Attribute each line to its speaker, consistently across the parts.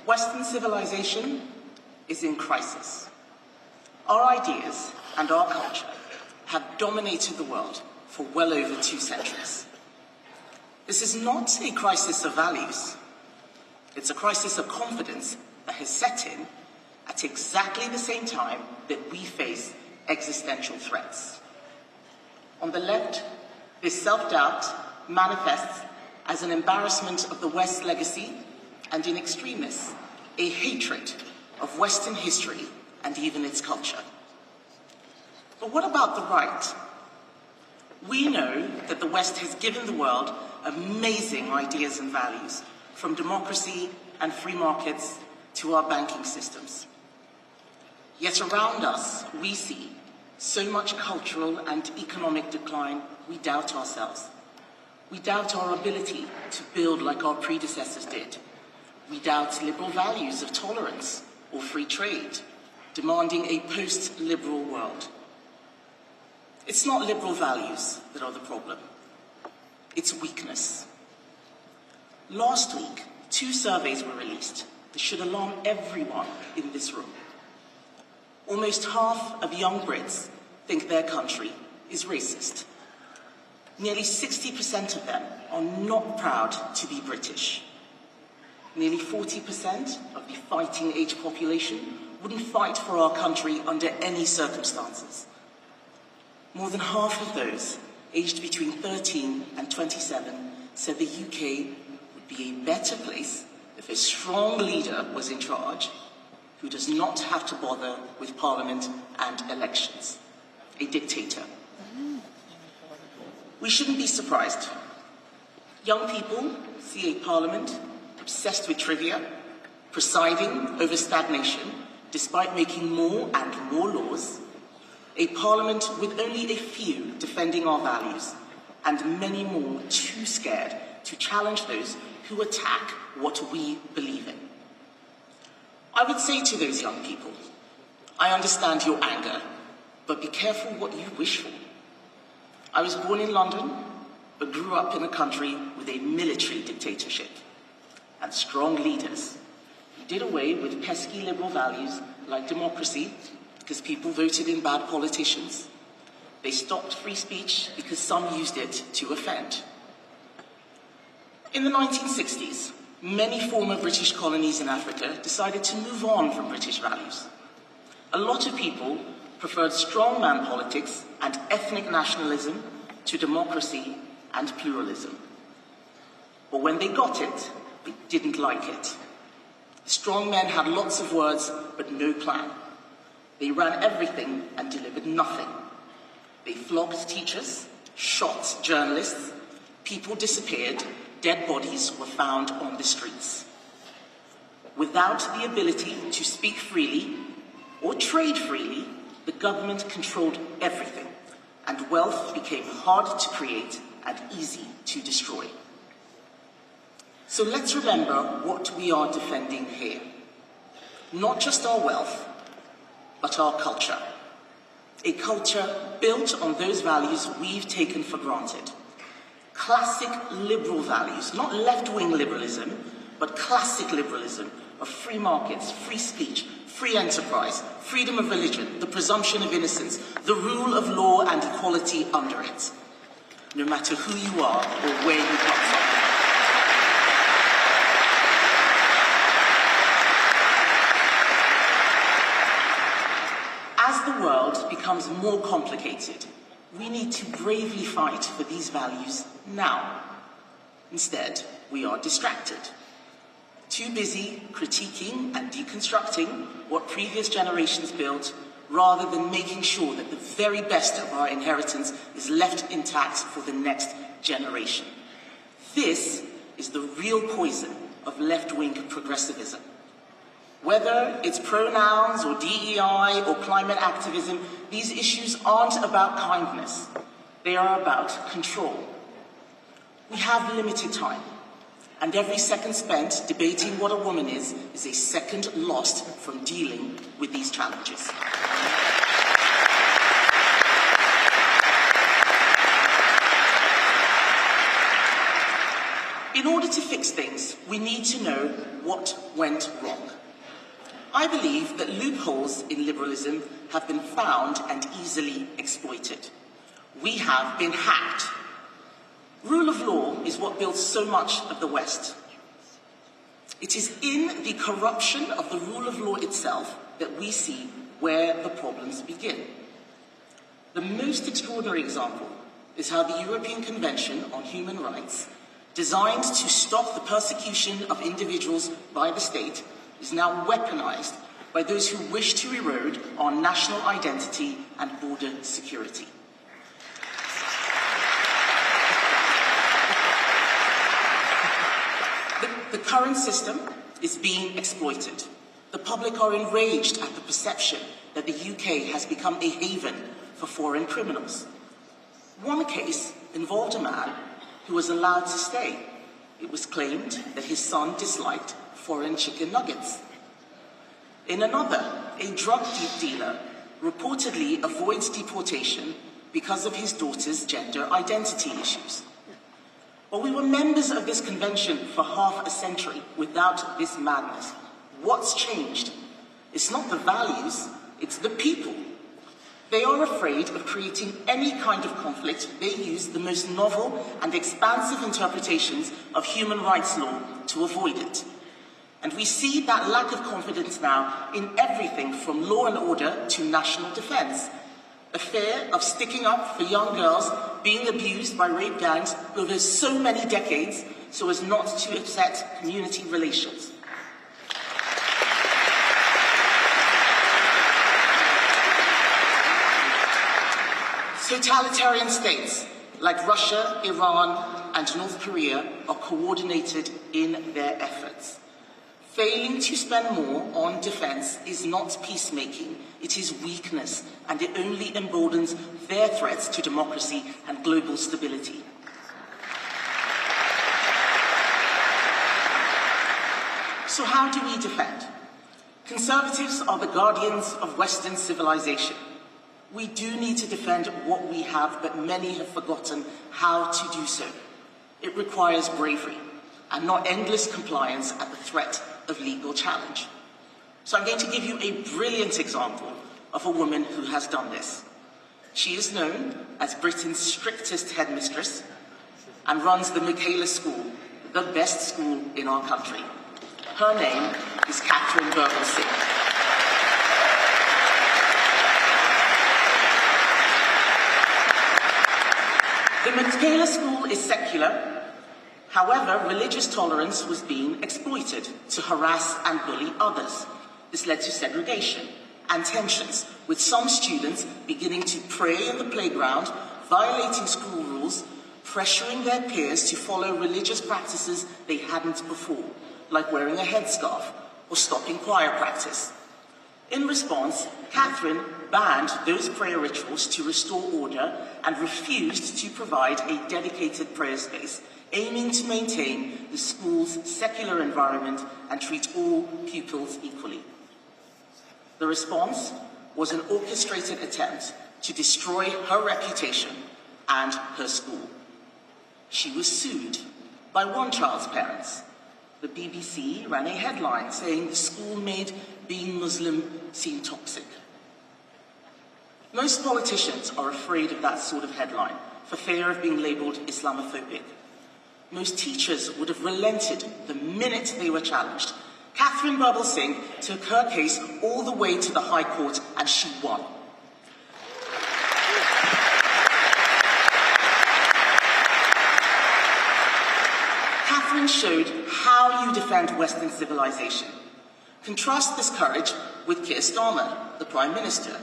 Speaker 1: Western civilization is in crisis. Our ideas and our culture have dominated the world for well over 2 centuries. This is not a crisis of values. It's a crisis of confidence that has set in at exactly the same time that we face existential threats. On the left, this self-doubt manifests as an embarrassment of the West's legacy, and in extremists, a hatred of Western history and even its culture. But what about the right? We know that the West has given the world amazing ideas and values, from democracy and free markets to our banking systems. Yet around us, we see so much cultural and economic decline, we doubt ourselves. We doubt our ability to build like our predecessors did. We doubt liberal values of tolerance or free trade, demanding a post-liberal world. It's not liberal values that are the problem. It's weakness. Last week, 2 surveys were released that should alarm everyone in this room. Almost half of young Brits think their country is racist. Nearly 60% of them are not proud to be British. Nearly 40% of the fighting age population wouldn't fight for our country under any circumstances. More than half of those aged between 13 and 27 said the UK would be a better place if a strong leader was in charge who does not have to bother with Parliament and elections. A dictator. We shouldn't be surprised. Young people see a Parliament obsessed with trivia, presiding over stagnation, despite making more and more laws, a Parliament with only a few defending our values, and many more too scared to challenge those who attack what we believe in. I would say to those young people, I understand your anger, but be careful what you wish for. I was born in London, but grew up in a country with a military dictatorship and strong leaders who did away with pesky liberal values like democracy because people voted in bad politicians. They stopped free speech because some used it to offend. In the 1960s, many former British colonies in Africa decided to move on from British values. A lot of people preferred strongman politics and ethnic nationalism to democracy and pluralism. But when they got it, they didn't like it. Strongmen had lots of words, but no plan. They ran everything and delivered nothing. They flogged teachers, shot journalists, people disappeared, dead bodies were found on the streets. Without the ability to speak freely or trade freely, the government controlled everything, and wealth became hard to create and easy to destroy. So let's remember what we are defending here. Not just our wealth, but our culture. A culture built on those values we've taken for granted. Classic liberal values, not left-wing liberalism, but classic liberalism of free markets, free speech, free enterprise, freedom of religion, the presumption of innocence, the rule of law and equality under it, no matter who you are or where you come from. As the world becomes more complicated, we need to bravely fight for these values now. Instead, we are distracted. Too busy critiquing and deconstructing what previous generations built, rather than making sure that the very best of our inheritance is left intact for the next generation. This is the real poison of left-wing progressivism. Whether it's pronouns or DEI or climate activism, these issues aren't about kindness. They are about control. We have limited time, and every second spent debating what a woman is a second lost from dealing with these challenges. In order to fix things, we need to know what went wrong. I believe that loopholes in liberalism have been found and easily exploited. We have been hacked. Rule of law is what built so much of the West. It is in the corruption of the rule of law itself that we see where the problems begin. The most extraordinary example is how the European Convention on Human Rights, designed to stop the persecution of individuals by the state, is now weaponized by those who wish to erode our national identity and border security. The current system is being exploited. The public are enraged at the perception that the UK has become a haven for foreign criminals. One case involved a man who was allowed to stay. It was claimed that his son disliked foreign chicken nuggets. In another, a drug dealer reportedly avoids deportation because of his daughter's gender identity issues. Well, we were members of this convention for half a century without this madness. What's changed? It's not the values, it's the people. They are afraid of creating any kind of conflict. They use the most novel and expansive interpretations of human rights law to avoid it. And we see that lack of confidence now in everything from law and order to national defense. A fear of sticking up for young girls being abused by rape gangs over so many decades so as not to upset community relations. Totalitarian states like Russia, Iran, and North Korea are coordinated in their efforts. Failing to spend more on defense is not peacemaking, it is weakness, and it only emboldens their threats to democracy and global stability. So how do we defend? Conservatives are the guardians of Western civilization. We do need to defend what we have, but many have forgotten how to do so. It requires bravery and not endless compliance at the threat of legal challenge. So I'm going to give you a brilliant example of a woman who has done this. She is known as Britain's strictest headmistress and runs the Michaela School, the best school in our country. Her name is Catherine Singh. The Michaela School is secular. However, religious tolerance was being exploited to harass and bully others. This led to segregation and tensions, with some students beginning to pray in the playground, violating school rules, pressuring their peers to follow religious practices they hadn't before, like wearing a headscarf or stopping choir practice. In response, Catherine banned those prayer rituals to restore order and refused to provide a dedicated prayer space, aiming to maintain the school's secular environment and treat all pupils equally. The response was an orchestrated attempt to destroy her reputation and her school. She was sued by one child's parents. The BBC ran a headline saying the school made being Muslim seem toxic. Most politicians are afraid of that sort of headline for fear of being labelled Islamophobic. Most teachers would have relented the minute they were challenged. Catherine Singh took her case all the way to the High Court and she won. Catherine showed how you defend Western civilization. Contrast this courage with Keir Starmer, the Prime Minister,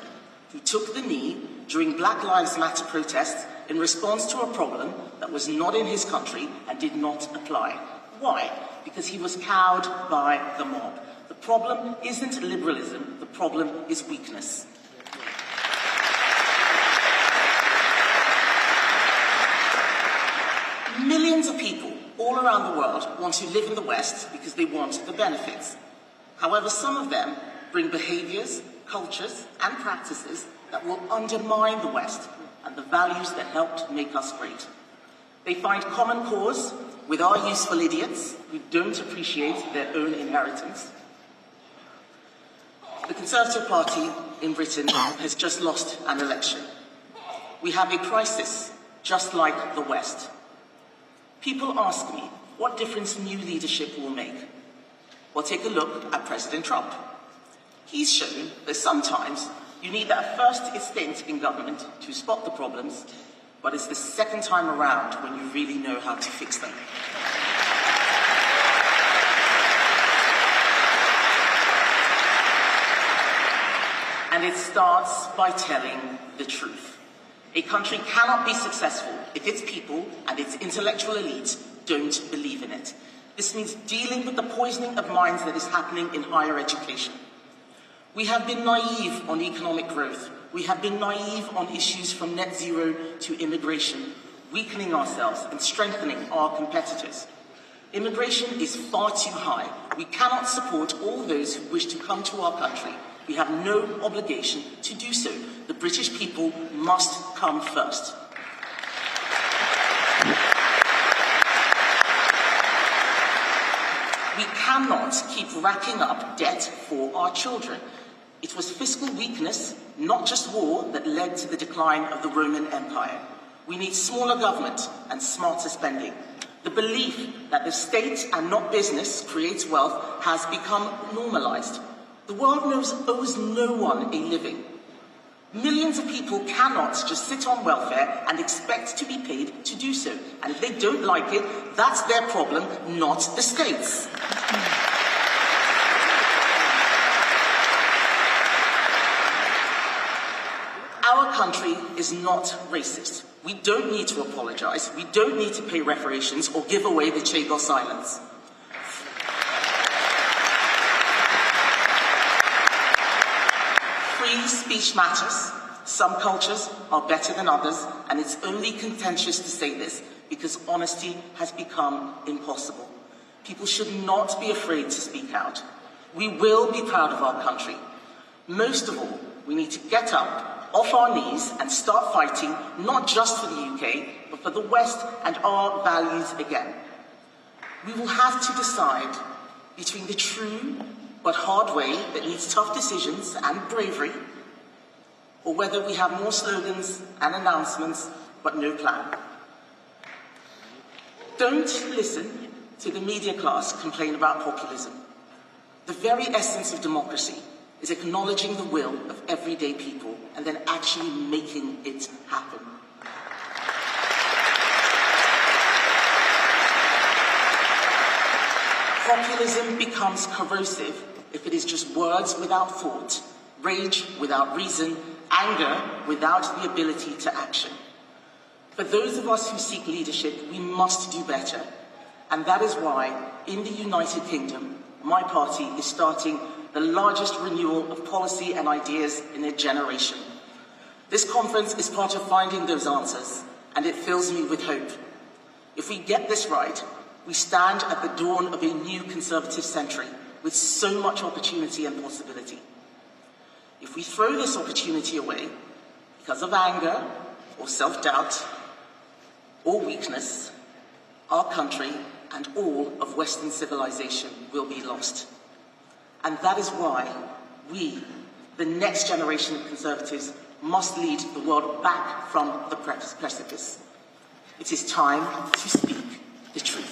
Speaker 1: who took the knee during Black Lives Matter protests in response to a problem that was not in his country and did not apply. Why? Because he was cowed by the mob. The problem isn't liberalism, the problem is weakness. Millions of people all around the world want to live in the West because they want the benefits. However, some of them bring behaviours, cultures and practices that will undermine the West and the values that helped make us great. They find common cause with our useful idiots who don't appreciate their own inheritance. The Conservative Party in Britain has just lost an election. We have a crisis, just like the West. People ask me what difference new leadership will make. Well, take a look at President Trump. He's shown that sometimes you need that first stint in government to spot the problems, but it's the second time around when you really know how to fix them. And it starts by telling the truth. A country cannot be successful if its people and its intellectual elite don't believe in it. This means dealing with the poisoning of minds that is happening in higher education. We have been naive on economic growth. We have been naive on issues from net zero to immigration, weakening ourselves and strengthening our competitors. Immigration is far too high. We cannot support all those who wish to come to our country. We have no obligation to do so. The British people must come first. We cannot keep racking up debt for our children. It was fiscal weakness, not just war, that led to the decline of the Roman Empire. We need smaller government and smarter spending. The belief that the state and not business creates wealth has become normalized. The world owes no one a living. Millions of people cannot just sit on welfare and expect to be paid to do so. And if they don't like it, that's their problem, not the state's. Our country is not racist. We don't need to apologize. We don't need to pay reparations or give away the Che silence. Free speech matters. Some cultures are better than others, and it's only contentious to say this because honesty has become impossible. People should not be afraid to speak out. We will be proud of our country. Most of all, we need to get up off our knees and start fighting, not just for the UK, but for the West and our values again. We will have to decide between the true but hard way that needs tough decisions and bravery, or whether we have more slogans and announcements but no plan. Don't listen to the media class complain about populism. The very essence of democracy is acknowledging the will of everyday people and then actually making it happen. Populism becomes corrosive if it is just words without thought, rage without reason, anger without the ability to action. For those of us who seek leadership, we must do better. And that is why, in the United Kingdom, my party is starting the largest renewal of policy and ideas in a generation. This conference is part of finding those answers, and it fills me with hope. If we get this right, we stand at the dawn of a new Conservative century with so much opportunity and possibility. If we throw this opportunity away because of anger or self-doubt or weakness, our country and all of Western civilization will be lost. And that is why we, the next generation of Conservatives, must lead the world back from the precipice. It is time to speak the truth.